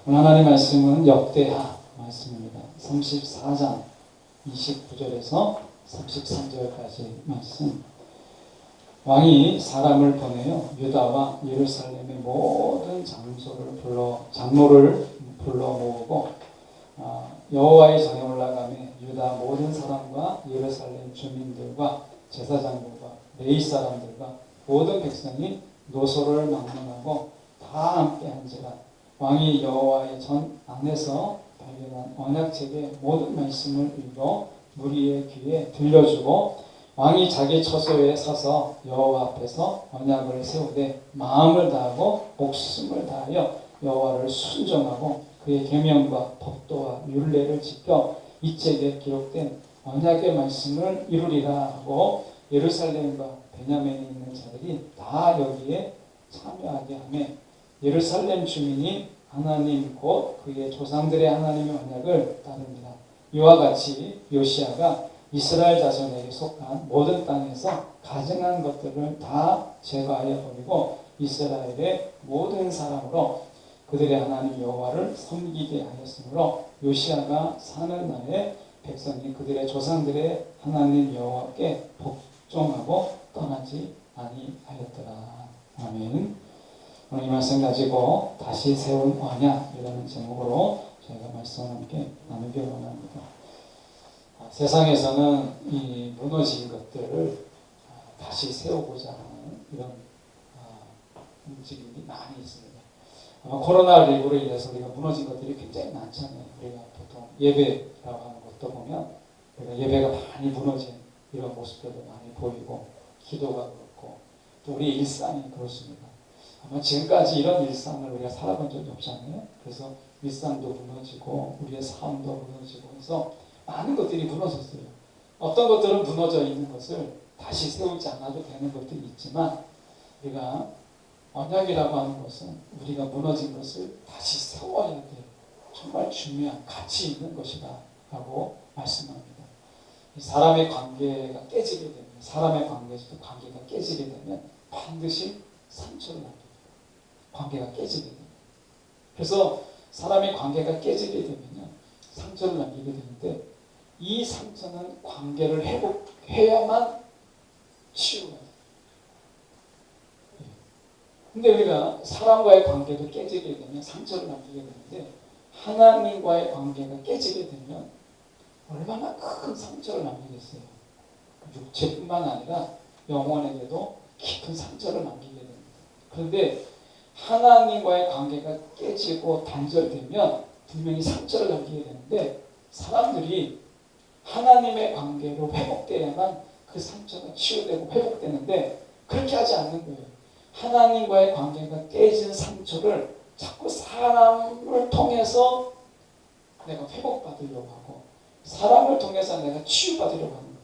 오늘 하나님 말씀은 역대하 말씀입니다. 34장 29절에서 33절까지 말씀. 왕이 사람을 보내요. 유다와 예루살렘의 모든 장로를 불러 모으고 여호와의 전에 올라가매 유다 모든 사람과 예루살렘 주민들과 제사장들과 레위 사람들과 모든 백성이 노소를 막론하고 다 함께 한지라. 왕이 여호와의 전 안에서 발견한 언약책의 모든 말씀을 읽어 무리의 귀에 들려주고, 왕이 자기 처소에 서서 여호와 앞에서 언약을 세우되 마음을 다하고 목숨을 다하여 여호와를 순종하고 그의 계명과 법도와 율례를 지켜 이 책에 기록된 언약의 말씀을 이루리라 하고, 예루살렘과 베냐민에 있는 자들이 다 여기에 참여하게 하며 예루살렘 주민이 하나님 곧 그의 조상들의 하나님의 언약을 따릅니다. 이와 같이 요시야가 이스라엘 자손에게 속한 모든 땅에서 가증한 것들을 다 제거하여 버리고 이스라엘의 모든 사람으로 그들의 하나님 여호와를 섬기게 하였으므로 요시야가 사는 날에 백성이 그들의 조상들의 하나님 여호와께 복종하고 떠나지 아니하였더라. 아멘. 오늘 이 말씀 가지고 다시 세운 언약이라는 제목으로 저희가 말씀을 함께 나누기 원합니다. 세상에서는 이 무너진 것들을 다시 세우고자 하는 이런 움직임이 많이 있습니다. 코로나19로 인해서 우리가 무너진 것들이 굉장히 많잖아요. 우리가 보통 예배라고 하는 것도 보면 우리가 예배가 많이 무너진 이런 모습들도 많이 보이고, 기도가 그렇고 또 우리 일상이 그렇습니다. 아마 지금까지 이런 일상을 우리가 살아본 적이 없잖아요. 그래서 일상도 무너지고 우리의 삶도 무너지고 해서 많은 것들이 무너졌어요. 어떤 것들은 무너져 있는 것을 다시 세우지 않아도 되는 것들이 있지만, 우리가 언약이라고 하는 것은 우리가 무너진 것을 다시 세워야 될 정말 중요한 가치 있는 것이다 라고 말씀합니다. 사람의 관계가 깨지게 되면, 사람의 관계가 깨지게 되면 반드시 상처를 남깁니다. 관계가 깨지게 됩니다. 그래서 사람의 관계가 깨지게 되면요, 상처를 남기게 되는데, 이 상처는 관계를 회복해야만 치유가 돼요. 근데 우리가 사람과의 관계도 깨지게 되면 상처를 남기게 되는데, 하나님과의 관계가 깨지게 되면 얼마나 큰 상처를 남기겠어요. 육체뿐만 아니라 영혼에게도 깊은 상처를 남기게 됩니다. 그런데 하나님과의 관계가 깨지고 단절되면 분명히 상처를 남기게 되는데, 사람들이 하나님의 관계로 회복되야만 그 상처가 치유되고 회복되는데, 그렇게 하지 않는 거예요. 하나님과의 관계가 깨진 상처를 자꾸 사람을 통해서 내가 회복받으려고 하고, 사람을 통해서 내가 치유받으려고 하는 거예요.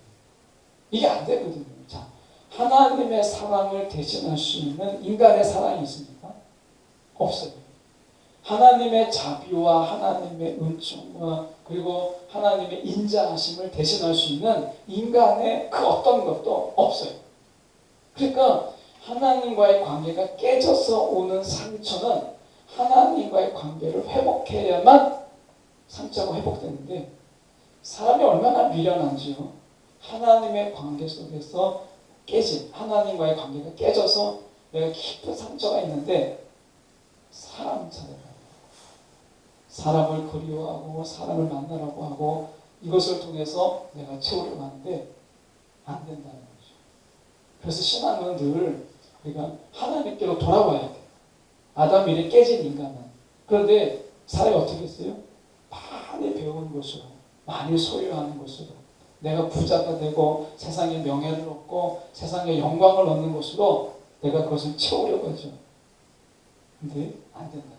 이게 안 되거든요. 자, 하나님의 사랑을 대신할 수 있는 인간의 사랑이 있습니까? 없어요. 하나님의 자비와 하나님의 은총과 그리고 하나님의 인자하심을 대신할 수 있는 인간의 그 어떤 것도 없어요. 그러니까 하나님과의 관계가 깨져서 오는 상처는 하나님과의 관계를 회복해야만 상처가 회복되는데, 사람이 얼마나 미련한지요. 하나님의 관계 속에서 하나님과의 관계가 깨져서 내가 깊은 상처가 있는데 사람을 찾아가요. 사람을 그리워하고 사람을 만나라고 하고 이것을 통해서 내가 채우려고 하는데 안 된다는 거죠. 그래서 신앙은 늘 우리가 하나님께로 돌아와야 돼요. 아담 이래 깨진 인간은. 그런데 사람이 어떻게 했어요? 많이 배운 것으로, 많이 소유하는 것으로, 내가 부자가 되고 세상의 명예를 얻고 세상의 영광을 얻는 것으로 내가 그것을 채우려고 하죠. 근데 안 된다.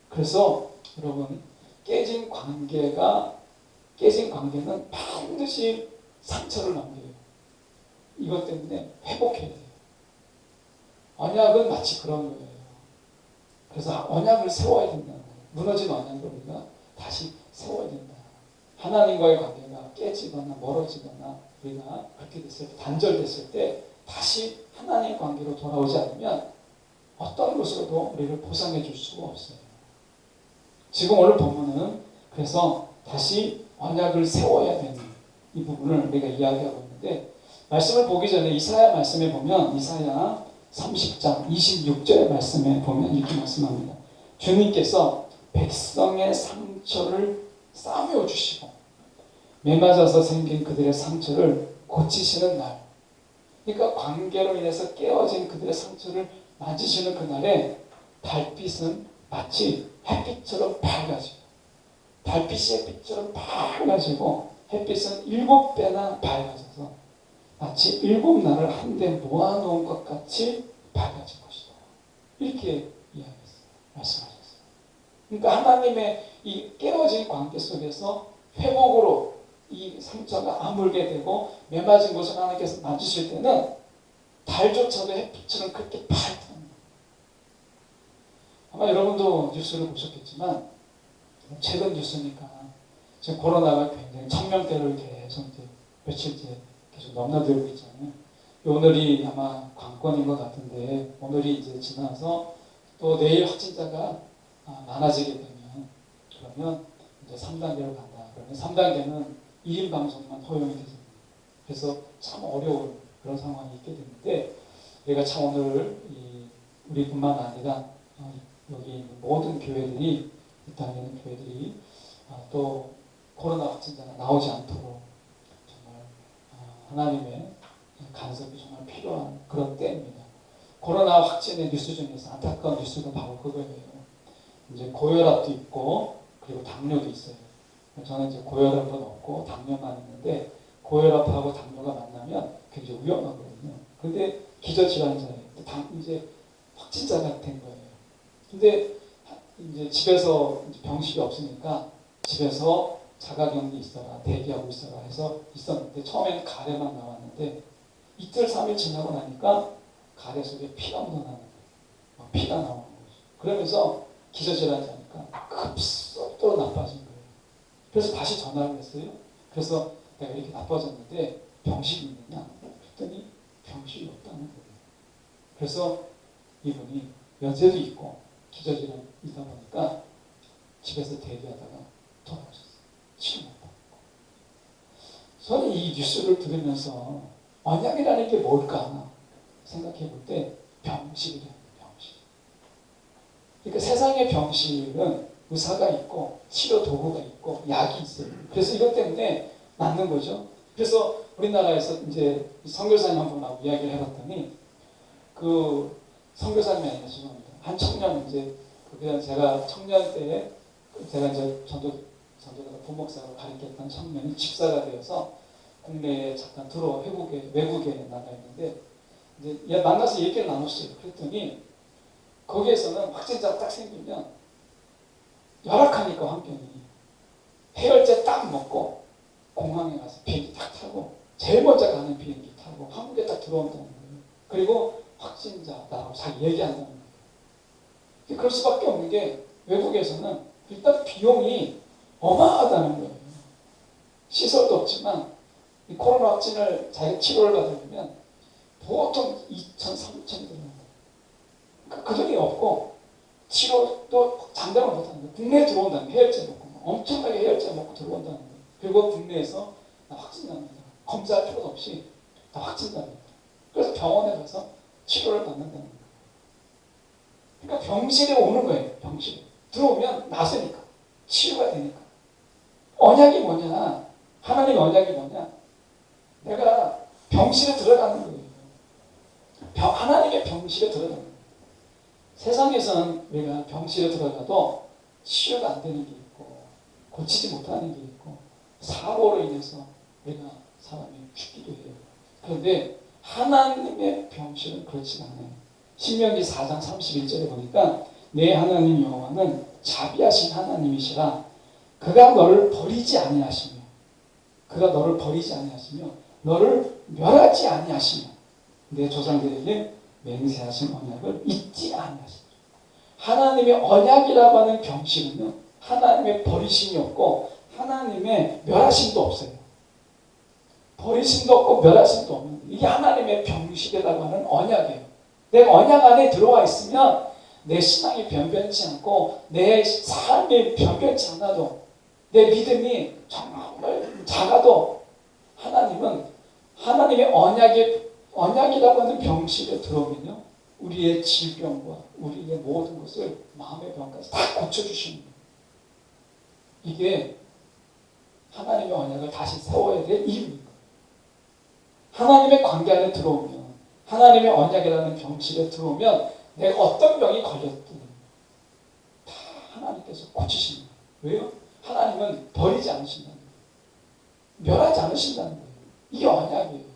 그래서 여러분, 깨진 관계는 반드시 상처를 남겨요. 이것 때문에 회복해야 돼요. 언약은 마치 그런 거예요. 그래서 언약을 세워야 된다는 거예요. 무너진 언약을 우리가 다시 세워야 된다. 하나님과의 관계가 깨지거나 멀어지거나 우리가 그렇게 됐을 때, 단절됐을 때 다시 하나님 관계로 돌아오지 않으면 어떤 것으로도 우리를 보상해 줄 수가 없어요. 지금 오늘 본문은 그래서 다시 언약을 세워야 되는 이 부분을 우리가 이야기하고 있는데, 말씀을 보기 전에 이사야 말씀에 보면 이사야 30장 26절의 말씀에 보면 이렇게 말씀합니다. 주님께서 백성의 상처를 싸매어 주시고 매맞아서 생긴 그들의 상처를 고치시는 날, 그러니까 관계로 인해서 깨어진 그들의 상처를 만지시는 그날에 달빛은 마치 햇빛처럼 밝아지고, 달빛이 햇빛처럼 밝아지고 햇빛은 7배나 밝아져서 마치 7날을 한데 모아놓은 것 같이 밝아질 것이다. 이렇게 이야기했어요. 말씀하셨어요. 그러니까 하나님의 이 깨어진 관계 속에서 회복으로 이 상처가 아물게 되고 매맞은 곳을 하나님께서 만지실 때는 달조차도 햇빛처럼 그렇게 밝다는 거예요. 아마 여러분도 뉴스를 보셨겠지만 최근 뉴스니까 지금 코로나가 굉장히 1000명대를 계속 이제 며칠째 계속 넘나들고 있잖아요. 오늘이 아마 관건인 것 같은데, 오늘이 이제 지나서 또 내일 확진자가 많아지게 되면, 그러면 이제 3단계로 간다. 그러면 3단계는 1인 방송만 허용이 되죠. 그래서 참 어려운 그런 상황이 있게 되는데, 우리가 참 오늘 우리뿐만 아니라 여기 있는 모든 교회들이, 이 땅에 있는 교회들이 또 코로나 확진자가 나오지 않도록 정말 하나님의 간섭이 정말 필요한 그런 때입니다. 코로나 확진의 뉴스 중에서 안타까운 뉴스가 바로 그거예요. 이제 고혈압도 있고 그리고 당뇨도 있어요. 저는 이제 고혈압은 없고 당뇨만 있는데, 고혈압하고 당뇨가 만나면 굉장히 위험하거든요. 근데 기저질환자예요. 이제 확진자가 된 거예요. 근데 이제 집에서 이제 병실이 없으니까 집에서 자가격리 있어라, 대기하고 있어라 해서 있었는데, 처음에는 가래만 나왔는데 이틀 3일 지나고 나니까 가래 속에 피가 묻어나는 거예요. 피가 나오는 거죠. 그러면서 기저질환자니까 급속도로 나빠진 거예요. 그래서 다시 전화를 했어요. 그래서 내가 이렇게 나빠졌는데 병실이 있느냐 그랬더니 병실이 없다는 거예요. 그래서 이분이 연세도 있고 기저질환이 있다 보니까 집에서 대기하다가 돌아가셨어요. 치료 못 받고. 저는 이 뉴스를 들으면서 언약이라는 게 뭘까 생각해 볼 때 병실이라는 병실. 그러니까 세상의 병실은 의사가 있고 치료 도구가 있고 약이 있어요. 그래서 이것 때문에 낫는 거죠. 그래서 우리나라에서 이제 선교사님 한 분하고 이야기를 해봤더니, 그 선교사님이 아니라 죄송합니다. 한 청년, 이제 그냥 제가 청년 때에 제가 이제 전도가 부목사로 가르쳤던 청년이 집사가 되어서 국내에 잠깐 외국에 나가 있는데, 이제 만나서 얘기를 나눴어요. 그랬더니 거기에서는 확진자 딱 생기면 열악하니까 환경이 해열제 딱 먹고 공항에 가서 비행기 딱 타고 제일 먼저 가는 비행기 타고 한국에 딱 들어온다는 거예요. 그리고 확진자다라고 자기 얘기한다는 거예요. 그럴 수밖에 없는 게, 외국에서는 일단 비용이 어마어마하다는 거예요. 시설도 없지만 이 코로나 확진을 자기 치료를 받으려면 보통 2천, 3천이 들어간다. 그 돈이 없고 치료도 장담을 못하는 거예요. 국내에 들어온다는 거예요. 해열제 먹고 엄청나게 해열제 먹고 들어온다는 거예요. 그리고 국내에서 나 확진납니다. 검사할 필요도 없이 나 확진납니다. 그래서 병원에 가서 치료를 받는다는 거예요. 그러니까 병실에 오는 거예요. 병실에 들어오면 나으니까, 치유가 되니까. 언약이 뭐냐, 하나님의 언약이 뭐냐, 내가 병실에 들어가는 거예요. 하나님의 병실에 들어가는 거예요. 세상에서는 우리가 병실에 들어가도 치유가 안 되는 게 있고 고치지 못하는 게 있고 사고로 인해서 우리가 사람이 죽기도 해요. 그런데 하나님의 병실은 그렇지 않아요. 신명기 4장 31절에 보니까 내 하나님 여호와는 자비하신 하나님이시라. 그가 너를 버리지 아니하시며 너를 멸하지 아니하시며 내 조상들에게 맹세하신 언약을 잊지 아니하시며. 하나님의 언약이라고 하는 병실은요, 하나님의 버리심이 없고 하나님의 멸하심도 없어요. 버리심도 없고 멸하심도 없는, 이게 하나님의 병실이라고 하는 언약이에요. 내가 언약 안에 들어와 있으면 내 신앙이 변변치 않고 내 삶이 변변치 않아도 내 믿음이 정말 작아도 하나님은 하나님의 언약이라고 하는 병실에 들어오면요 우리의 질병과 우리의 모든 것을 마음의 병까지 다 고쳐주시는 거예요. 이게 하나님의 언약을 다시 세워야 될 이유입니다. 하나님의 관계 안에 들어오면 하나님의 언약이라는 병실에 들어오면 내가 어떤 병이 걸렸든 다 하나님께서 고치십니다. 왜요? 하나님은 버리지 않으신다는 거예요. 멸하지 않으신다는 거예요. 이게 언약이에요.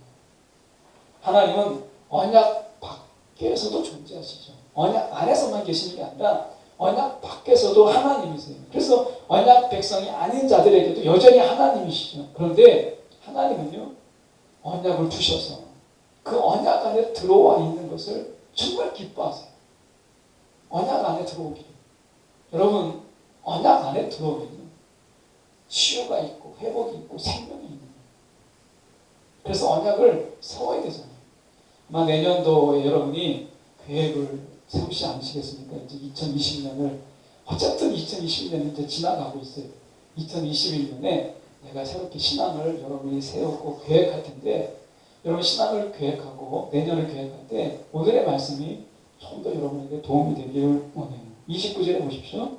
하나님은 언약 밖에서도 존재하시죠. 언약 안에서만 계시는 게 아니라 언약 밖에서도 하나님이세요. 그래서 언약 백성이 아닌 자들에게도 여전히 하나님이시죠. 그런데 하나님은요 언약을 두셔서 그 언약 안에 들어와 있는 것을 정말 기뻐하세요. 언약 안에 들어오기. 여러분 언약 안에 들어오면 치유가 있고 회복이 있고 생명이 있는 거예요. 그래서 언약을 세워야 되잖아요. 아마 내년도에 여러분이 계획을 세우지 않으시겠습니까? 이제 2020년을 어쨌든 2020년이 이제 지나가고 있어요. 2021년에 내가 새롭게 신앙을 여러분이 세우고 계획할 텐데 여러분 신앙을 계획하고 내년을 계획할 때 오늘의 말씀이 좀 더 여러분에게 도움이 되기를 원해요. 29절에 보십시오.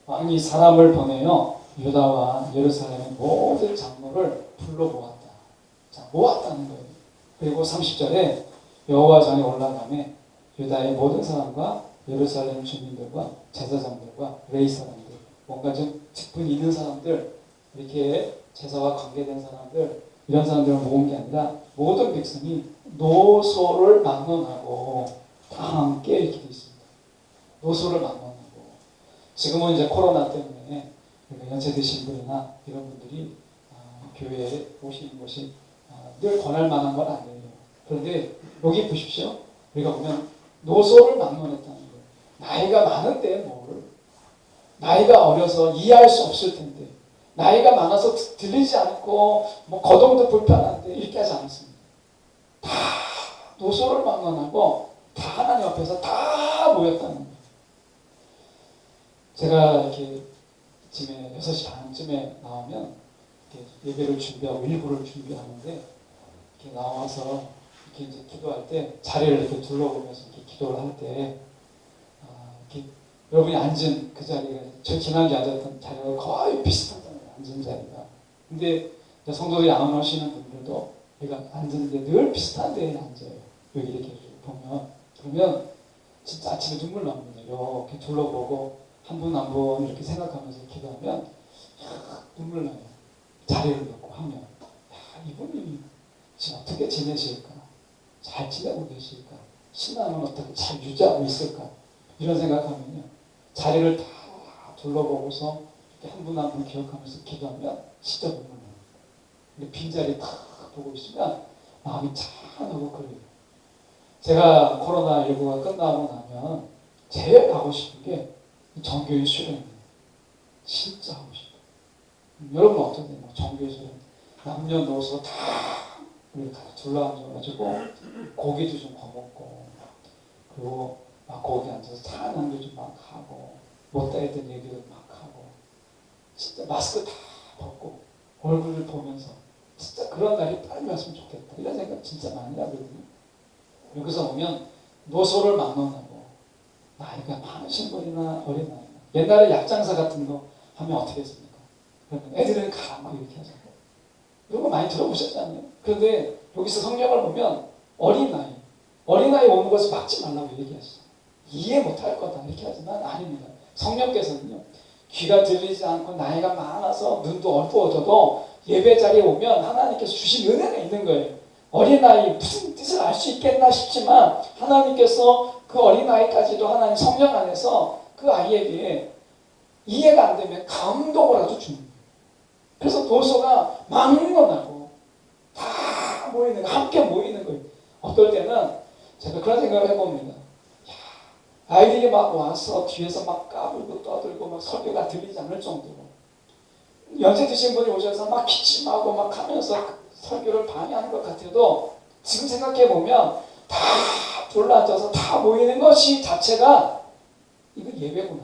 왕이 사람을 보내어 유다와 예루살렘의 모든 장로를 불러모았다. 자, 모았다는 거예요. 그리고 30절에 여호와 전에 올라가매 유다의 모든 사람과 예루살렘 주민들과 제사장들과 레위 사람들, 뭔가 좀 직분이 있는 사람들, 이렇게 제사와 관계된 사람들, 이런 사람들을 모은 게 아니라 모든 백성이 노소를 막론하고 다 함께 이렇게 되어 있습니다. 노소를 막론하고. 지금은 이제 코로나 때문에 연세 드신 분이나 이런 분들이 교회에 오시는 것이 늘 권할 만한 건 아니에요. 그런데 여기 보십시오. 우리가 보면 노소를 막론했다는 거예요. 나이가 많은데 뭐를 나이가 어려서 이해할 수 없을 텐데 나이가 많아서 들리지 않고 뭐 거동도 불편한데 이렇게 하지 않았습니다. 다 노소를 막론하고 다 하나님 앞에서 다 모였다는 거예요. 제가 이렇게 아침에 6시 반쯤에 나오면 이렇게 예배를 준비하고 일부를 준비하는데 이렇게 나와서 이렇게 이제 기도할 때 자리를 이렇게 둘러보면서 이렇게 기도를 할 때 이렇게 여러분이 앉은 그 자리가 저 지난주에 앉았던 자리가 거의 비슷하잖아요. 앉은 자리가. 근데 성도들이 안 오시는 분들도 우리가 앉는데 늘 비슷한 데에 앉아요. 여기 이렇게 보면 그러면 진짜 아침에 눈물 납니다. 이렇게 둘러보고 한 분 한 분 이렇게 생각하면서 기도하면 눈물 나요. 자리를 놓고 하면 이분이 지금 어떻게 지내실까? 잘 지내고 계실까? 신앙은 어떻게 잘 유지하고 있을까? 이런 생각하면요. 자리를 다 둘러보고서 한 분 한 분 기억하면서 기도하면 진짜 눈물 나요. 근데 빈자리 딱 보고 있으면 마음이 찬하고 그래요. 제가 코로나19가 끝나고 나면 제일 가고 싶은 게 정교회 수련이에요. 진짜 하고 싶어요. 여러분 어떠세요? 정교회 수련 남녀노소 다 우리 다 둘러앉아가지고 고기도 좀 거먹고 그리고 막 거기 앉아서 찬양도 좀 막 하고 못다 했던 얘기도 막 하고 진짜 마스크 다 벗고 얼굴을 보면서 진짜 그런 날이 빨리 왔으면 좋겠다 이런 생각 진짜 많이 하거든요. 여기서 보면 노소를 막론하고 나이가 많으신 분이나 어린 나이나 옛날에 약장사 같은 거 하면 어떻게 했습니까? 그러면 애들은 가라고 이렇게 하잖아요. 이런 거 많이 들어보셨잖아요. 그런데 여기서 성경을 보면 어린아이 오는 것을 막지 말라고 얘기하시죠. 이해 못할 거다 이렇게 하지만 아닙니다. 성령께서는요. 귀가 들리지 않고 나이가 많아서 눈도 어두워져도 예배 자리에 오면 하나님께서 주신 은혜가 있는 거예요. 어린아이 무슨 뜻을 알 수 있겠나 싶지만 하나님께서 그 어린아이까지도 하나님 성령 안에서 그 아이에게 이해가 안 되면 감동을 주는 거예요. 그래서 노소가 막론하고 다 모이는 거예요. 함께 모이는 거예요. 어떨 때는 제가 그런 생각을 해봅니다. 아이들이 막 와서 뒤에서 막 까불고 떠들고 막 설교가 들리지 않을 정도로 연세 드신 분이 오셔서 막 기침하고 막 하면서 설교를 방해하는 것 같아도 지금 생각해 보면 다 둘러앉아서 다 모이는 것이 자체가 이거 예배구나.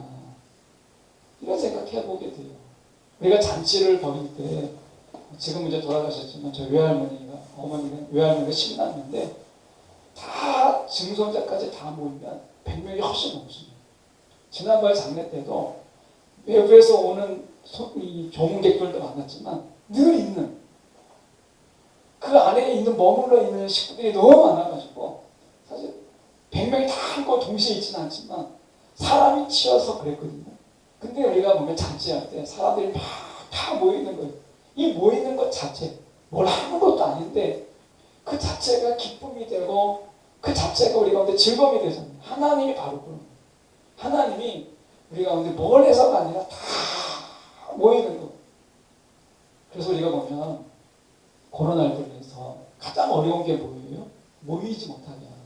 이런 생각해 보게 돼요. 우리가 잔치를 벌일 때 지금 이제 돌아가셨지만 저 외할머니가 신났는데 다 증손자까지 다 모이면 100명이 훨씬 넘습니다. 지난번 장례 때도 외부에서 오는 이 조문객들도 많았지만 늘 있는 그 안에 있는 머물러 있는 식구들이 너무 많아가지고 사실 100명이 다 한꺼 동시에 있지는 않지만 사람이 치여서 그랬거든요. 근데 우리가 보면 잔치할 때 사람들이 막 다 모이는 거예요. 이 모이는 것 자체 뭘 하는 것도 아닌데 그 자체가 기쁨이 되고 그 자체가 우리 가운데 즐거움이 되잖아요. 하나님이 바로 그런 거예요. 하나님이 우리 가운데 뭘 해서가 아니라 다 모이는 거. 그래서 우리가 보면 코로나를 통해서 가장 어려운 게 뭐예요? 모이지 못하게 하는.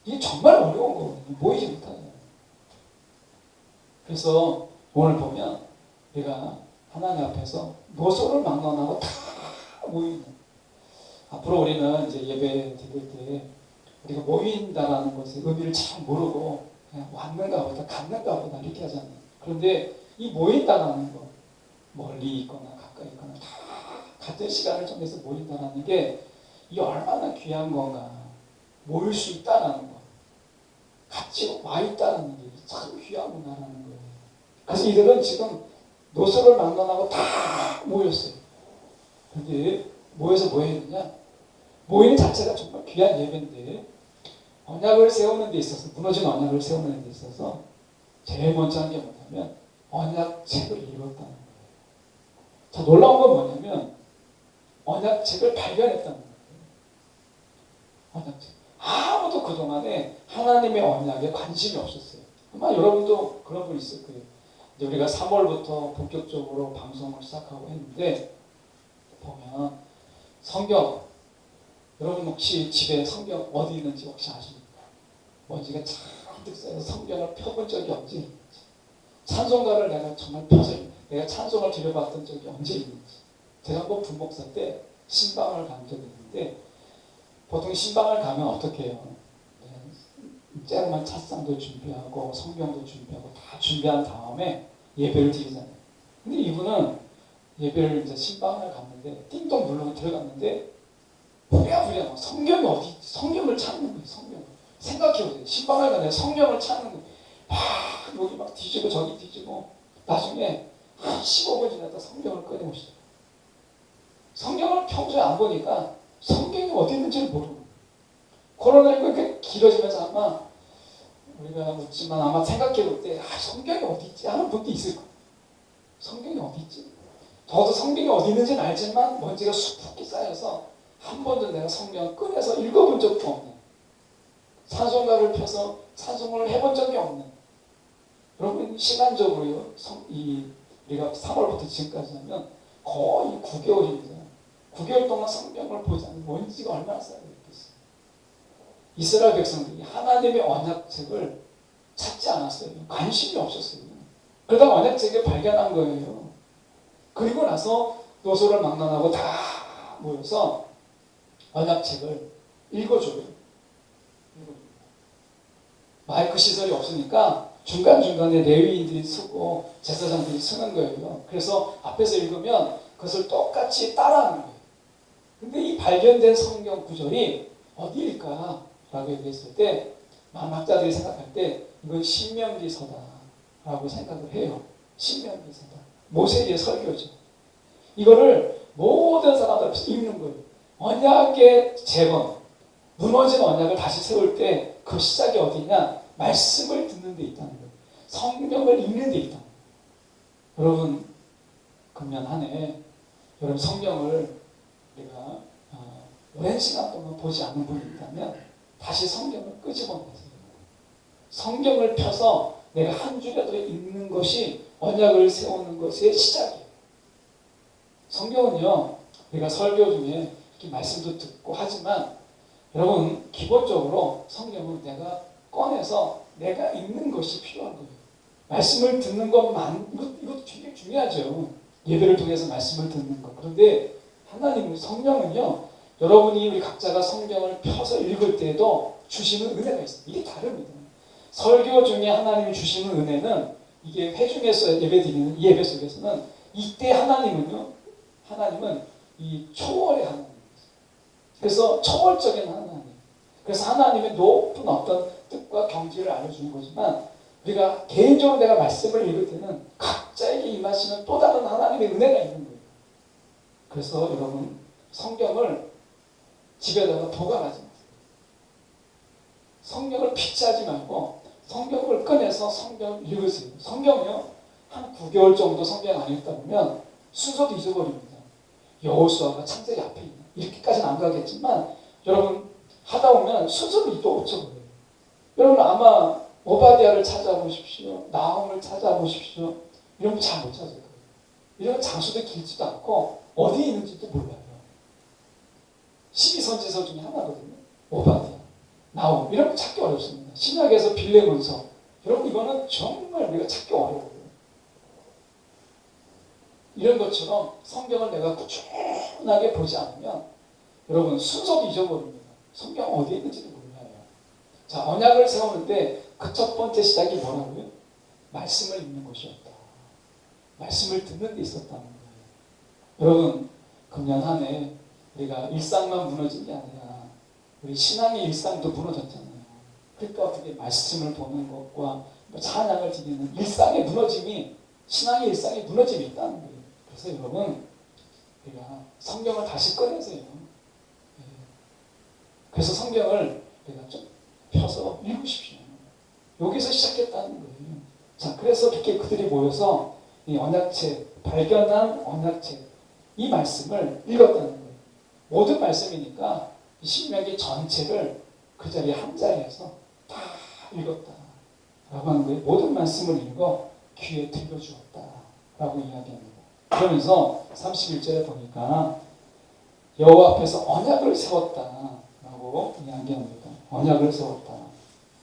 이게 정말 어려운 거거든요. 모이지 못하게 하는. 그래서 오늘 보면 우리가 하나님 앞에서 노소를 막론하고 다 모이는. 앞으로 우리는 이제 예배 드릴 때 우리가 모인다라는 것의 의미를 잘 모르고 그냥 왔는가 보다 갔는가 보다 이렇게 하잖아요. 그런데 이 모인다라는 거 멀리 있거나 가까이 있거나 다 같은 시간을 정해서 모인다라는 게 이 얼마나 귀한 건가. 모일 수 있다라는 거. 같이 와 있다라는 게 참 귀하구나라는 거예요. 그래서 이들은 지금 노소를 막론하고 다 모였어요. 그런데 모여서 뭐 했느냐? 모임 자체가 정말 귀한 예배인데 언약을 세우는 데 있어서 무너진 언약을 세우는 데 있어서 제일 먼저 한 게 뭐냐면 언약책을 읽었다는 거예요. 자, 놀라운 건 뭐냐면 언약책을 발견했다는 거예요. 언약책. 아무도 그동안에 하나님의 언약에 관심이 없었어요. 아마 여러분도 그런 분 있을 거예요. 이제 우리가 3월부터 본격적으로 방송을 시작하고 했는데 보면 성경, 여러분 혹시 집에 성경 어디 있는지 혹시 아십니까? 먼지가 잔뜩 쌓여서 성경을 펴본 적이 언제 있는지, 찬송가를 내가 정말 펴서 내가 찬송을 드려봤던 적이 언제 있는지. 제가 한번 부목사 때 신방을 간 적이 있는데 보통 신방을 가면 어떻게 해요? 쨍만 찻상도 준비하고 성경도 준비하고 다 준비한 다음에 예배를 드리잖아요. 근데 이분은 예배를 이제 신방을 갔는데 띵동 누르고 들어갔는데 부랴부랴 막 성경이 어디 있지? 성경을 찾는 거예요. 성경을. 생각해보세요. 신방을 가는데 성경을 찾는 거예요. 막 여기 막 뒤지고 저기 뒤지고 나중에 한 15분 지났다 성경을 꺼내보시더라고요. 성경을 평소에 안 보니까 성경이 어디 있는지를 모르고 코로나19가 길어지면서 아마 우리가 묻지만 아마 생각해볼 때 성경이 어디 있지? 하는 분도 있을 거예요. 성경이 어디 있지? 저도 성경이 어디 있는지는 알지만 먼지가 수북히 쌓여서 한 번도 내가 성경을 꺼내서 읽어본 적도 없는, 찬송가를 펴서 찬송을 해본 적이 없는, 여러분 시간적으로요, 우리가 3월부터 지금까지 하면 거의 9개월입니다. 9개월 동안 성경을 보지 않는 먼지가 얼마나 쌓여있겠어요. 이스라엘 백성들이 하나님의 언약책을 찾지 않았어요. 관심이 없었어요. 그러다가 언약책을 발견한 거예요. 그리고 나서 노소를 막론하고 다 모여서 언약책을 읽어줘요. 마이크 시설이 없으니까 중간중간에 레위인들이 쓰고 제사장들이 쓰는 거예요. 그래서 앞에서 읽으면 그것을 똑같이 따라하는 거예요. 근데 이 발견된 성경 구절이 어디일까? 라고 얘기했을 때 많은 학자들이 생각할 때 이건 신명기서다 라고 생각을 해요. 신명기서다. 모세의 설교죠. 이거를 모든 사람들 앞에서 읽는 거예요. 언약의 재건, 무너진 언약을 다시 세울 때 그 시작이 어디냐? 말씀을 듣는 데 있다는 거예요. 성경을 읽는 데 있다. 여러분, 금년 한 해 여러분 성경을 우리가 오랜 시간 동안 보지 않는 분이 있다면 다시 성경을 끄집어내세요. 성경을 펴서 내가 한 줄이라도 읽는 것이 언약을 세우는 것의 시작이에요. 성경은요, 우리가 설교 중에 이렇게 말씀도 듣고 하지만 여러분 기본적으로 성경은 내가 꺼내서 내가 읽는 것이 필요한 거예요. 말씀을 듣는 것만, 이것도 굉장히 중요하죠. 예배를 통해서 말씀을 듣는 것. 그런데 하나님의 성령은요, 여러분이 우리 각자가 성경을 펴서 읽을 때에도 주시는 은혜가 있습니다. 이게 다릅니다. 설교 중에 하나님이 주시는 은혜는 이게 회중에서 예배드리는 이 예배 속에서는 이때 하나님은 이 초월의 하나님이에요. 그래서 초월적인 하나님. 그래서 하나님의 높은 어떤 뜻과 경지를 알려주는 거지만 우리가 개인적으로 내가 말씀을 읽을 때는 각자에게 임하시는 또 다른 하나님의 은혜가 있는 거예요. 그래서 여러분 성경을 집에다가 보관하지 마세요. 성경을 피치하지 말고 성경을 꺼내서 성경을 읽으세요. 성경이요. 한 9개월 정도 성경 안 읽다 보면 순서도 잊어버립니다. 여호수아가 창세기 앞에 있나? 이렇게까지는 안 가겠지만 여러분 하다 보면 순서를 또 잊어버려요. 여러분 아마 오바댜를 찾아보십시오. 나홈을 찾아보십시오. 이런 거 잘 못 찾을 거예요. 이런 장수도 길지도 않고 어디에 있는지도 몰라요. 12선지서 중에 하나거든요. 오바댜, 나홈 이런 거 찾기 어렵습니다. 신약에서 빌레몬서 여러분 이거는 정말 우리가 찾기 어려워요. 이런 것처럼 성경을 내가 꾸준하게 보지 않으면 여러분 순서도 잊어버립니다. 성경 어디에 있는지도 몰라요. 자, 언약을 세우는데 그 첫 번째 시작이 뭐라고요? 말씀을 읽는 것이었다. 말씀을 듣는 데 있었다는 거예요. 여러분 금년 한 해 우리가 일상만 무너진 게 아니라 우리 신앙의 일상도 무너졌잖아요. 그러니까 어떻게 말씀을 보는 것과 찬양을 드리는 일상의 무너짐이 신앙의 일상의 무너짐이 있다는 거예요. 그래서 여러분 우리가 성경을 다시 꺼내세요. 그래서 성경을 우리가 좀 펴서 읽으십시오. 여기서 시작했다는 거예요. 자, 그래서 이렇게 그들이 모여서 이 언약책, 발견한 언약책, 이 말씀을 읽었다는 거예요. 모든 말씀이니까 신명기 전체를 그 자리에 한 자리에서 다 읽었다. 라고 하는 거예요. 모든 말씀을 읽어 귀에 들려주었다. 라고 이야기합니다. 그러면서 31절에 보니까 여호와 앞에서 언약을 세웠다. 라고 이야기합니다. 언약을 세웠다.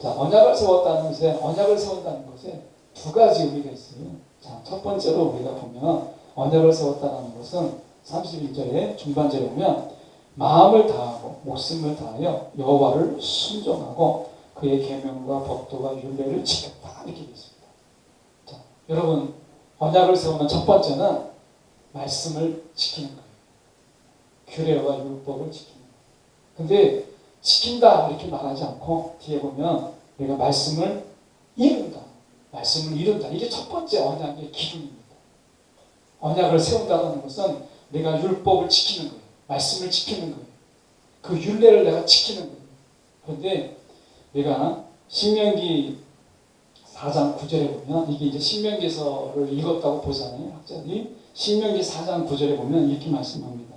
자, 언약을 세웠다는 것에, 언약을 세운다는 것에 두 가지 의미가 있어요. 자, 첫 번째로 우리가 보면 언약을 세웠다는 것은 31절에 중반절에 보면 마음을 다하고 목숨을 다하여 여호와를 순종하고 그의 계명과 법도와 율례를 지켰다. 이렇게 되어 있습니다. 자, 여러분 언약을 세우는 첫 번째는 말씀을 지키는 거예요. 규례와 율법을 지키는 거예요. 근데 지킨다 이렇게 말하지 않고 뒤에 보면 내가 말씀을 이룬다. 말씀을 이룬다. 이게 첫 번째 언약의 기준입니다. 언약을 세운다는 것은 내가 율법을 지키는 거예요. 말씀을 지키는 거예요. 그 율례를 내가 지키는 거예요. 그런데 내가 신명기 4장 9절에 보면 이게 이제 신명기서를 읽었다고 보잖아요. 학자들이 신명기 4장 9절에 보면 이렇게 말씀합니다.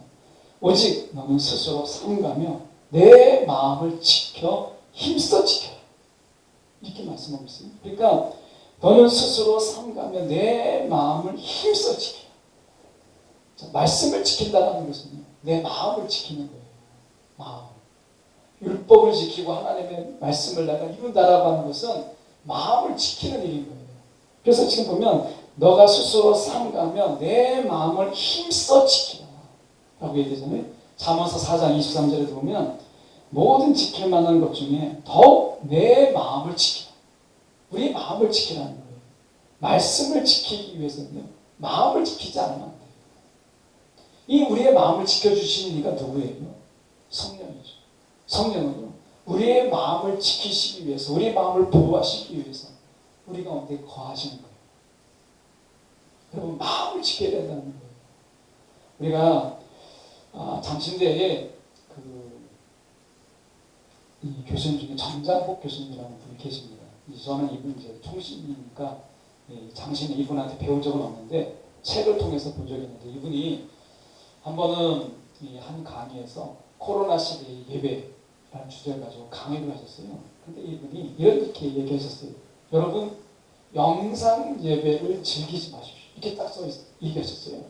오직 너는 스스로 삼가며 내 마음을 지켜 힘써 지켜라. 이렇게 말씀하고 있어요. 그러니까 너는 스스로 삼가며 내 마음을 힘써 지켜라. 자, 말씀을 지킨다는 것은 내 마음을 지키는 거예요. 마음. 율법을 지키고 하나님의 말씀을 내가 이룬다라고 하는 것은 마음을 지키는 일인 거예요. 그래서 지금 보면 너가 스스로 삼가며 내 마음을 힘써 지키라 라고 얘기하잖아요. 잠언서 4장 23절에도 보면 모든 지킬 만한 것 중에 더욱 내 마음을 지키라. 우리 마음을 지키라는 거예요. 말씀을 지키기 위해서는요. 마음을 지키지 않으면 안 돼요. 이 우리의 마음을 지켜주시는 이가 누구예요? 성령이죠. 성령은요. 우리의 마음을 지키시기 위해서 우리의 마음을 보호하시기 위해서 우리 가운데 거하시는 거예요. 여러분 마음을 지켜야 된다는 거예요. 우리가 장신대에 이 교수님 중에 정장복 교수님이라는 분이 계십니다. 저는 이분 이제 총신이니까 장신이 이분한테 배운 적은 없는데 책을 통해서 본 적이 있는데 이분이 한 번은 한 강의에서 코로나 시대의 예배라는 주제를 가지고 강의를 하셨어요. 근데 이분이 이렇게 얘기하셨어요. 여러분 영상 예배를 즐기지 마십시오. 이렇게 딱 얘기하셨어요.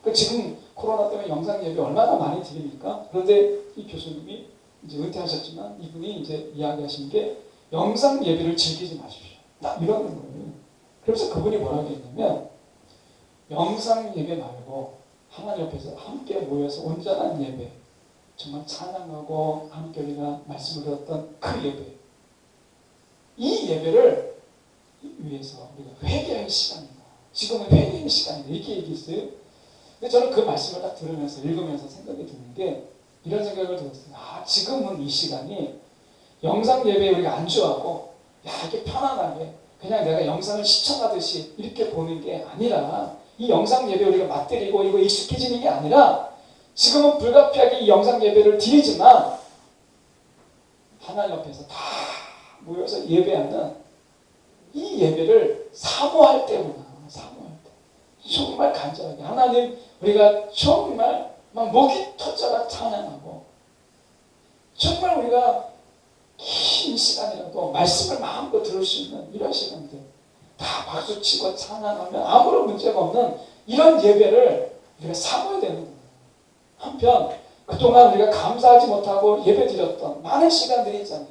그러니까 지금 코로나 때문에 영상 예배 얼마나 많이 드립니까? 그런데 이 교수님이 이제 은퇴하셨지만 이분이 이제 이야기하신 게 영상 예배를 즐기지 마십시오. 딱 이러는 거예요. 그래서 그분이 뭐라고 했냐면 영상 예배 말고 하나님 옆에서 함께 모여서 온전한 예배, 정말 찬양하고 함께 우리가 말씀을 들었던 그 예배, 이 예배를 위해서 우리가 회개할 시간이다. 지금은 회개의 시간이다. 이렇게 얘기했어요. 근데 저는 그 말씀을 딱 들으면서 읽으면서 생각이 드는 게 이런 생각을 들었어요. 지금은 이 시간이 영상 예배에 우리가 안주하고 이렇게 편안하게 그냥 내가 영상을 시청하듯이 이렇게 보는 게 아니라, 이 영상 예배 우리가 맛들이고 이거 익숙해지는 게 아니라, 지금은 불가피하게 이 영상 예배를 드리지만 하나님 앞에서 다 모여서 예배하는 이 예배를 사모할 때구나. 사모할 때 정말 간절하게 하나님, 우리가 정말 막 목이 터져라 찬양하고, 정말 우리가 긴 시간이라도 말씀을 마음껏 들을 수 있는 이런 시간들, 다 박수치고 찬양하면 아무런 문제가 없는 이런 예배를 우리가 사모해야 되는 거예요. 한편 그동안 우리가 감사하지 못하고 예배드렸던 많은 시간들이 있잖아요.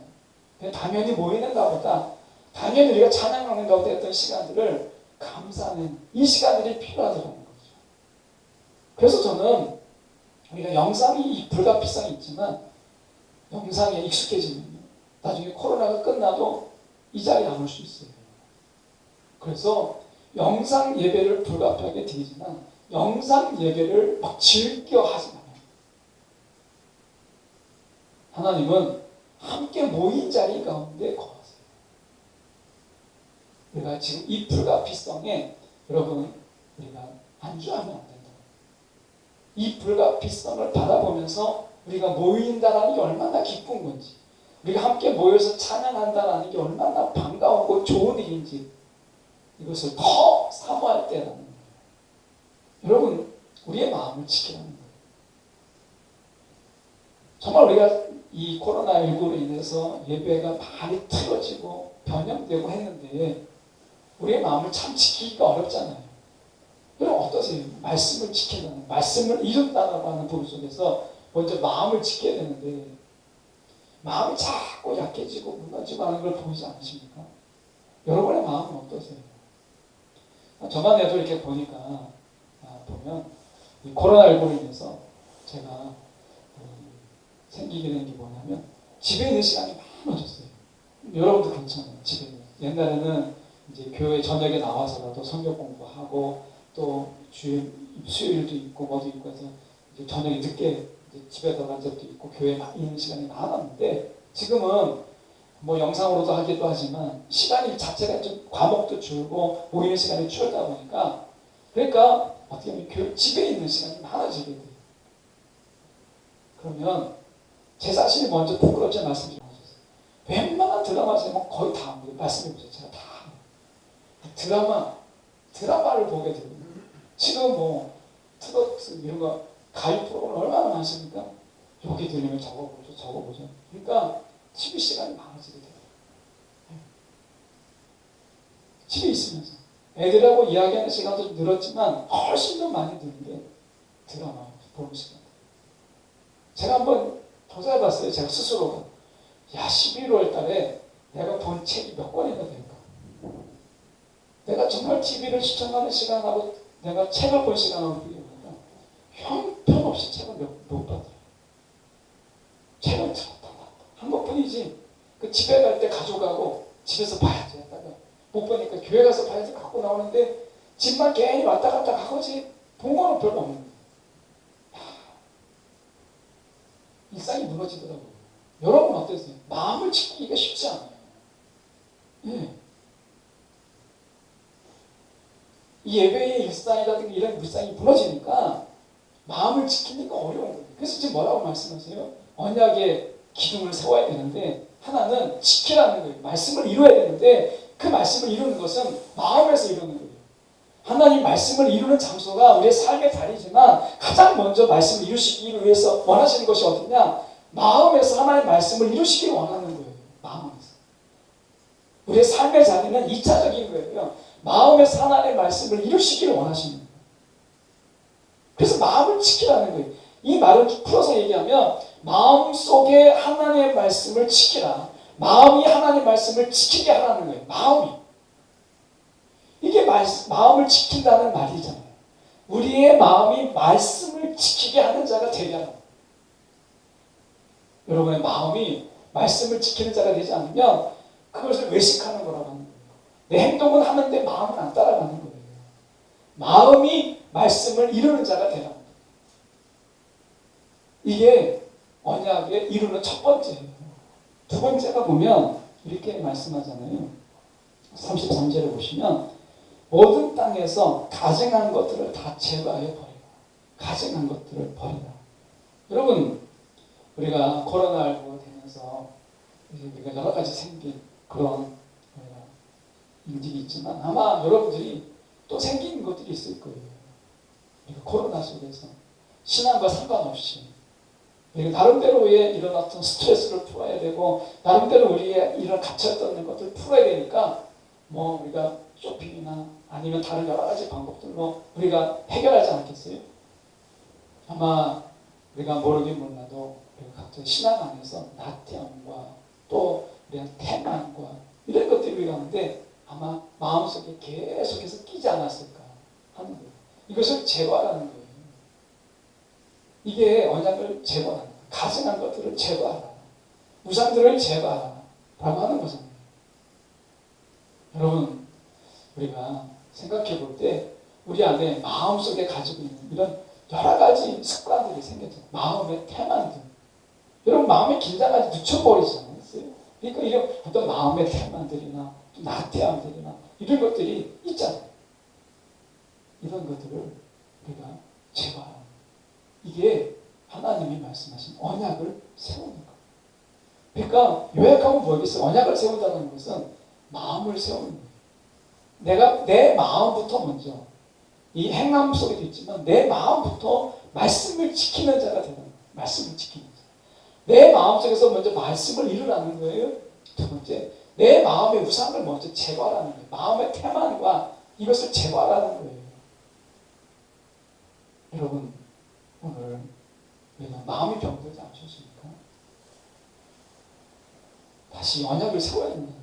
당연히 모이는가 보다, 당연히 우리가 찬양하는 가운데 했던 시간들을 감사하는 이 시간들이 필요하더라는 거죠. 그래서 저는 우리가 영상이 불가피성이 있지만 영상에 익숙해지면요, 나중에 코로나가 끝나도 이 자리에 남을 수 있어요. 그래서 영상 예배를 불가피하게 드리지만 영상 예배를 막 즐겨 하지 마요. 하나님은 함께 모인 자리 가운데 거하세요. 우리가 지금 이 불가피성에 여러분 우리가 안주하면 안 된다. 이 불가피성을 바라보면서 우리가 모인다라는 게 얼마나 기쁜 건지, 우리가 함께 모여서 찬양한다라는 게 얼마나 반가우고 좋은 일인지, 이것을 더 사모할 때라는 거예요. 여러분, 우리의 마음을 지키라는 거예요. 정말 우리가 이 코로나19로 인해서 예배가 많이 틀어지고 변형되고 했는데 우리의 마음을 참 지키기가 어렵잖아요. 여러분 어떠세요? 말씀을 지킨다는, 말씀을 이룬다라고 하는 부분 속에서 먼저 마음을 지켜야 되는데 마음이 자꾸 약해지고 무너지고 하는 걸 보이지 않으십니까? 여러분의 마음은 어떠세요? 저만 해도 이렇게 보니까 보면 이 코로나19로 인해서 제가 생기게 된 게 뭐냐면 집에 있는 시간이 많아졌어요. 여러분도 그렇잖아요. 집에 옛날에는 이제 교회 저녁에 나와서라도 성경 공부하고 또 주일 수요일도 있고 뭐도 있고 해서 이제 저녁에 늦게 이제 집에 들어간 적도 있고 교회에 있는 시간이 많았는데, 지금은 뭐 영상으로도 하기도 하지만 시간이 자체가 좀 과목도 줄고 모이는 시간이 줄다 보니까, 그러니까 어떻게 보면 집에 있는 시간이 많아지게 돼요. 그러면 제 자신이 먼저 부끄럽지 말씀드리고 있어요. 웬만한 드라마 제목 거의 다 합니다. 말씀해보세요. 제가 다 합니다. 드라마를 보게 되고, 지금 뭐 트로트 이런 거 가요 프로그램 얼마나 많습니까? 여기 들리면 적어보죠. 그러니까 TV 시간이 많아지게 돼요. 집에 있으면서 애들하고 이야기하는 시간도 늘었지만 훨씬 더 많이 드는 게 드라마 보는 시간. 제가 한번 조사해봤어요. 제가 스스로가 11월 달에 내가 본 책이 몇 권이나 될까? 내가 정말 TV를 시청하는 시간하고 내가 책을 본 시간하고 비교해보니까 형편없이 책을 못 봤더라고요. 책을 들었다 놨다 한 것뿐이지, 그 집에 갈 때 가져가고 집에서 봐야지 했다가 못 보니까 교회 가서 봐야지 갖고 나오는데 집만 괜히 왔다 갔다 하고지 본 거는 별로 없는 거예요. 일상이 무너지더라고요. 여러분 어떠세요? 마음을 지키기가 쉽지 않아요. 예. 이 예배의 일상이라든가 이런 일상이 무너지니까 마음을 지키기가 어려운 거예요. 그래서 지금 뭐라고 말씀하세요? 언약의 기둥을 세워야 되는데 하나는 지키라는 거예요. 말씀을 이루어야 되는데 그 말씀을 이루는 것은 마음에서 이루는 거예요. 하나님 말씀을 이루는 장소가 우리의 삶의 자리지만 가장 먼저 말씀을 이루시기 위해서 원하시는 것이 어디냐? 마음에서 하나님의 말씀을 이루시기를 원하는 거예요. 마음에서. 우리의 삶의 자리는 2차적인 거예요. 마음에서 하나님의 말씀을 이루시기를 원하시는 거예요. 그래서 마음을 지키라는 거예요. 이 말을 풀어서 얘기하면 마음속에 하나님의 말씀을 지키라. 마음이 하나님의 말씀을 지키게 하라는 거예요. 마음이. 이게 마음을 지킨다는 말이잖아요. 우리의 마음이 말씀을 지키게 하는 자가 되게 하라. 여러분의 마음이 말씀을 지키는 자가 되지 않으면 그것을 외식하는 거라고 하는 거예요. 내 행동은 하는데 마음은 안 따라가는 거예요. 마음이 말씀을 이루는 자가 되라. 이게 언약에 이루는 첫 번째예요. 두 번째가 보면 이렇게 말씀하잖아요. 33절에 보시면 모든 땅에서 가증한 것들을 다 제거하여 버리라. 가증한 것들을 버리라. 여러분, 우리가 코로나19 되면서 우리가 여러 가지 생긴 그런 인식이 있지만 아마 여러분들이 또 생긴 것들이 있을 거예요. 우리가 코로나 속에서 신앙과 상관없이 우리가 나름대로의 이런 어떤 스트레스를 풀어야 되고 나름대로 우리의 이런 갇혔던 것들을 풀어야 되니까 뭐 우리가 쇼핑이나 아니면 다른 여러 가지 방법들로 우리가 해결하지 않겠어요? 아마 우리가 모르긴 몰라도 우리가 각자 신앙 안에서 나태함과 또 우리가 태만과 이런 것들이 우리가 하는데 아마 마음속에 계속해서 끼지 않았을까 하는 거예요. 이것을 제거하라는 거예요. 이게 언약을 제거하는 거예요. 가증한 것들을 제거하라. 우상들을 제거하라. 라고 하는 거잖아요. 여러분, 우리가 생각해 볼 때 우리 안에 마음속에 가지고 있는 이런 여러 가지 습관들이 생겼죠. 마음의 태만들. 여러분, 마음의 긴장까지 늦춰버리지 않았어요? 그러니까 이런 어떤 마음의 태만들이나 나태함들이나 이런 것들이 있잖아요. 이런 것들을 우리가 제거하라. 이게 하나님이 말씀하신 언약을 세우는 것. 그러니까 요약하면 뭐겠어요? 언약을 세운다는 것은 마음을 세우는 거예요. 내가 내 마음부터 먼저 이 행함 속에도 있지만 내 마음부터 말씀을 지키는 자가 되는 거예요. 말씀을 지키는 자. 내 마음속에서 먼저 말씀을 이루라는 거예요. 두 번째, 내 마음의 우상을 먼저 제거하라는 거예요. 마음의 태만과 이것을 제거하라는 거예요. 여러분, 오늘 우리가 마음이 병들지 않으셨습니까? 다시 언약을 세워야 됩니다.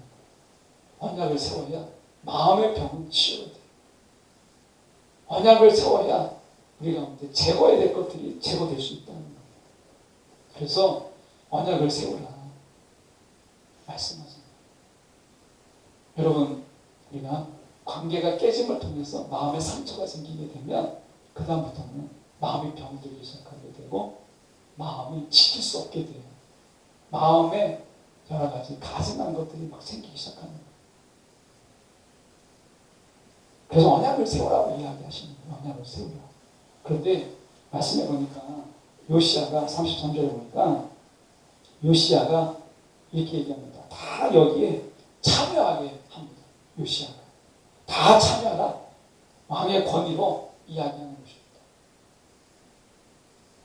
언약을 세워야 마음의 병은 치유가 돼요. 언약을 세워야 우리가 제거해야 될 것들이 제거될 수 있다는 거예요. 그래서 언약을 세우라 말씀하십니다. 여러분, 우리가 관계가 깨짐을 통해서 마음의 상처가 생기게 되면 그 다음부터는 마음이 병들기 시작하게 되고 마음이 지킬 수 없게 돼요. 마음에 여러 가지 가증한 것들이 막 생기기 시작하는 거예요. 그래서 언약을 세우라고 이야기하시는 거예요. 언약을 세우라. 그런데 말씀해 보니까 요시야가 33절에 보니까 요시야가 이렇게 얘기합니다. 다 여기에 참여하게 합니다. 요시야가. 다 참여하라. 왕의 권위로 이야기하는 것입니다.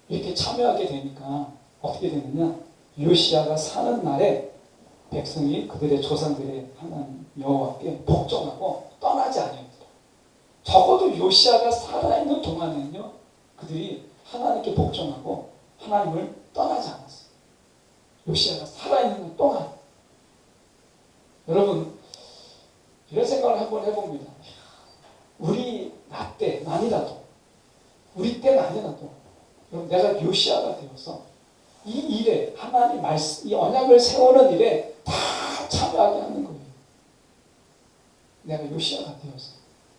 이렇게 참여하게 되니까 어떻게 되느냐? 요시야가 사는 날에 백성이 그들의 조상들의 하나님 여호와께 복종하고 떠나지 아니하더라. 적어도 요시야가 살아있는 동안에는요, 그들이 하나님께 복종하고 하나님을 떠나지 않았어요. 요시야가 살아있는 동안. 여러분, 이런 생각을 한번 해봅니다. 우리 나 때만이라도, 우리 때만이라도, 여러분, 내가 요시야가 되어서 이 일에 하나님 말씀, 이 언약을 세우는 일에 다 참여하게 하는 거예요. 내가 요시야가 되어서.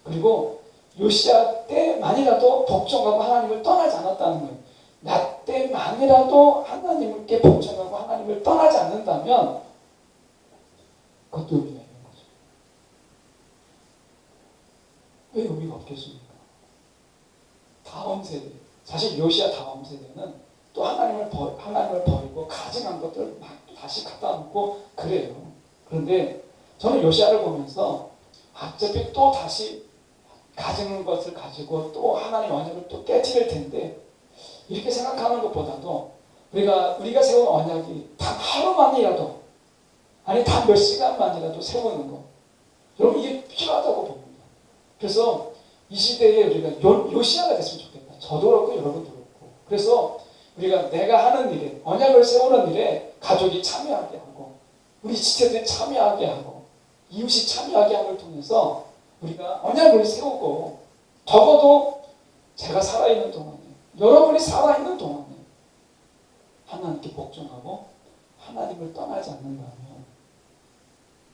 그리고 요시야 때만이라도 복종하고 하나님을 떠나지 않았다는 거예요. 나 때만이라도 하나님께 복종하고 하나님을 떠나지 않는다면 그것도 의미가 있는 거죠. 왜 의미가 없겠습니까? 다음 세대, 사실 요시야 다음 세대는 또 하나님을 버리고 가증한 것들을 막 다시 갖다 놓고 그래요. 그런데 저는 요시야를 보면서 어차피 또 다시 가진 것을 가지고 또 하나님 언약을 또 깨뜨릴 텐데 이렇게 생각하는 것보다도 우리가 세운 언약이 단 하루만이라도 아니 단 몇 시간만이라도 세우는 거 여러분 이게 필요하다고 봅니다. 그래서 이 시대에 우리가 요시야가 됐으면 좋겠다. 저도 그렇고 여러분도 그렇고. 그래서 우리가 내가 하는 일에 언약을 세우는 일에 가족이 참여하게 하고 우리 지체들이 참여하게 하고 이웃이 참여하게 함을 통해서 우리가 언약을 세우고 적어도 제가 살아있는 동안에 여러분이 살아있는 동안에 하나님께 복종하고 하나님을 떠나지 않는가 하면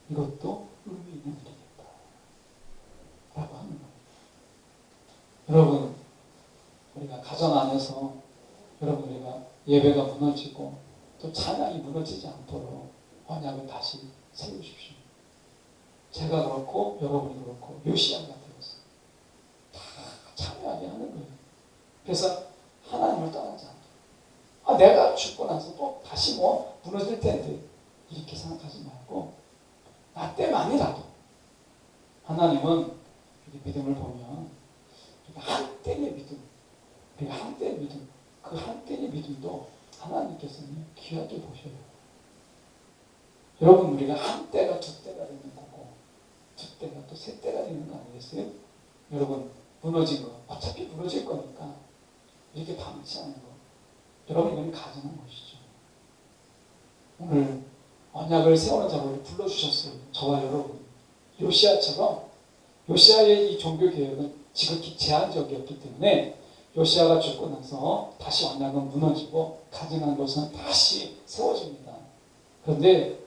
이것도 의미 있는 일이겠다 라고 하는 거예요. 여러분, 우리가 가정 안에서 여러분 우리가 예배가 무너지고 또 찬양이 무너지지 않도록 언약을 다시 세우십시오. 제가 그렇고 여러분이 그렇고 요시야가 되었어요. 다 참여하게 하는 거예요. 그래서 하나님을 떠나지 않고 내가 죽고 나서 또 다시 무너질 텐데 이렇게 생각하지 말고 나 때만이라도 하나님은 믿음을 보면 한때의 믿음, 우리가 한때의 믿음, 그 한때의 믿음도 하나님께서는 귀하게 보셔요. 여러분, 우리가 한때가 두 때가 되는 거고 두 때가 또 세 때가 되는 거 아니겠어요? 여러분, 무너진 거 어차피 무너질 거니까 이렇게 방치하는 거, 여러분 이건 가증한 것이죠. 오늘 언약을 세우는 자를 불러주셨어요. 저와 여러분. 요시야처럼 요시야의 이 종교개혁은 지극히 제한적이었기 때문에 요시야가 죽고 나서 다시 언약은 무너지고 가증한 것은 다시 세워집니다. 그런데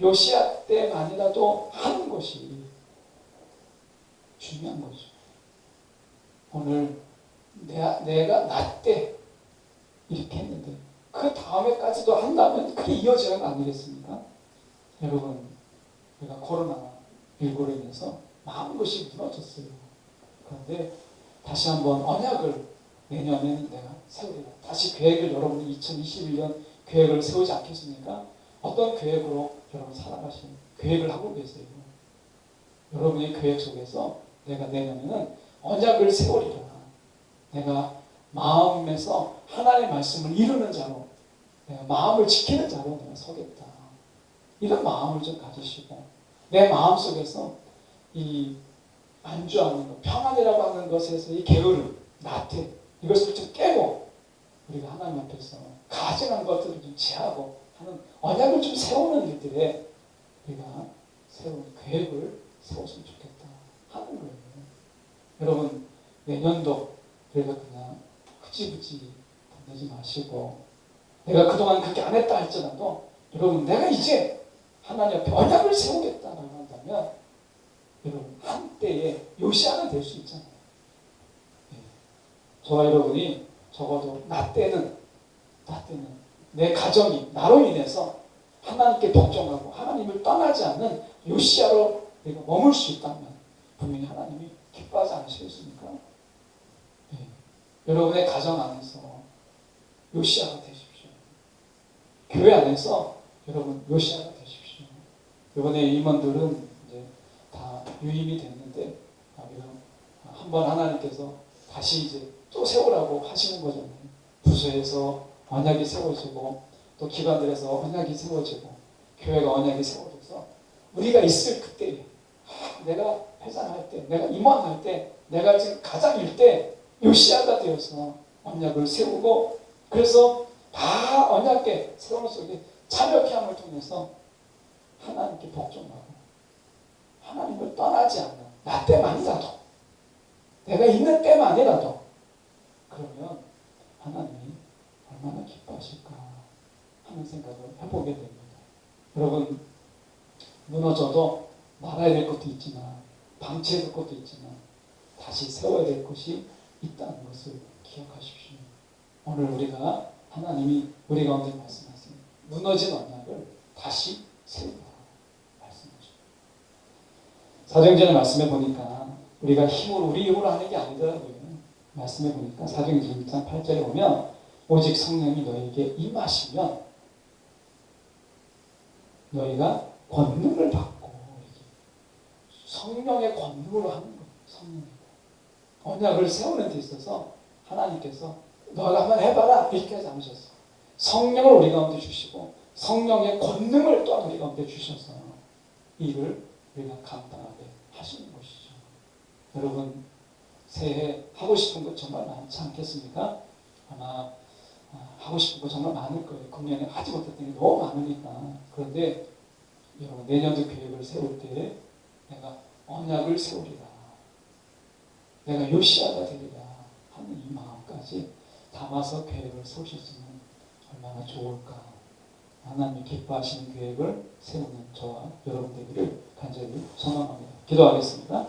요시야 때만이라도 하는 것이 중요한 거죠. 오늘 내가 나 때 이렇게 했는데 그 다음에까지도 한다면 그게 이어지는 거 아니겠습니까? 여러분, 우리가 코로나19로 인해서 많은 것이 무너졌어요. 그런데 다시 한번 언약을 내년에는 내가 세우리라. 다시 계획을 여러분이 2021년 계획을 세우지 않겠습니까? 어떤 계획으로 여러분 살아가시는 계획을 하고 계세요. 여러분의 계획 속에서 내가 내년에는 언약을 세우리라. 내가 마음에서 하나님의 말씀을 이루는 자로, 내가 마음을 지키는 자로 내가 서겠다. 이런 마음을 좀 가지시고 내 마음속에서 이 안주하는 것, 평안이라고 하는 것에서 이 게으름, 나태, 이것을 좀 깨고 우리가 하나님 앞에서 가증한 것들을 좀 제하고 하는 언약을 좀 세우는 일들에 우리가 세운 계획을 세웠으면 좋겠다 하는 거예요. 여러분, 내년도 우리가 그냥 흐지부지 보내지 마시고 내가 그동안 그렇게 안 했다 할지라도 여러분 내가 이제 하나님 앞에 언약을 세우겠다라고 한다면 여러분 한때에 요시야가 될 수 있잖아요. 저와 여러분이 적어도 나 때는 내 가정이 나로 인해서 하나님께 복종하고 하나님을 떠나지 않는 요시야로 내가 머물 수 있다면 분명히 하나님이 기뻐하지 않으시겠습니까? 여러분의 가정 안에서 요시야가 되십시오. 교회 안에서 여러분 요시야가 되십시오. 이번에 임원들은 이제 다 유임이 됐는데 한번 하나님께서 다시 이제 또 세우라고 하시는 거잖아요. 부서에서 언약이 세워지고 또 기관들에서 언약이 세워지고 교회가 언약이 세워져서 우리가 있을 그때, 내가 회장할 때, 내가 임원할 때, 내가 지금 가장일 때 요시야가 되어서 언약을 세우고 그래서 다 언약계 세우는 속에 참여케 함을 통해서 하나님께 복종하고 하나님을 떠나지 않는 나 때만이라도 내가 있는 때만이라도 그러면 하나님이 얼마나 기뻐하실까 하는 생각을 해보게 됩니다. 여러분, 무너져도 말아야 될 것도 있지만 방치해야 될 것도 있지만 다시 세워야 될 것이 있다는 것을 기억하십시오. 오늘 우리가 하나님이 우리 가운데 말씀하신 무너진 언약을 다시 세우라 말씀하십니다. 사도행전의 말씀에 보니까 우리 힘으로 하는 게 아니더라고요. 말씀해 보니까 사도행전 1장 8절에 보면 오직 성령이 너에게 임하시면 너희가 권능을 받고 성령의 권능으로 하는 거예요. 성령의 언약을 세우는 데 있어서 하나님께서 너가 한번 해봐라 이렇게 하지 않으셨어. 성령을 우리 가운데 주시고 성령의 권능을 또한 우리 가운데 주셔서 이를 우리가 감당하게 하시는 것이죠. 여러분, 새해 하고 싶은 것 정말 많지 않겠습니까? 아마 하고 싶은 거 정말 많을 거예요. 금년에 하지 못했던 게 너무 많으니까. 그런데 여러분, 내년도 계획을 세울 때 내가 언약을 세우리라, 내가 요시야가 되리라 하는 이 마음까지 담아서 계획을 세우셨으면 얼마나 좋을까 하나님이 기뻐하시는 계획을 세우는 저와 여러분 되기를 간절히 소망합니다. 기도하겠습니다.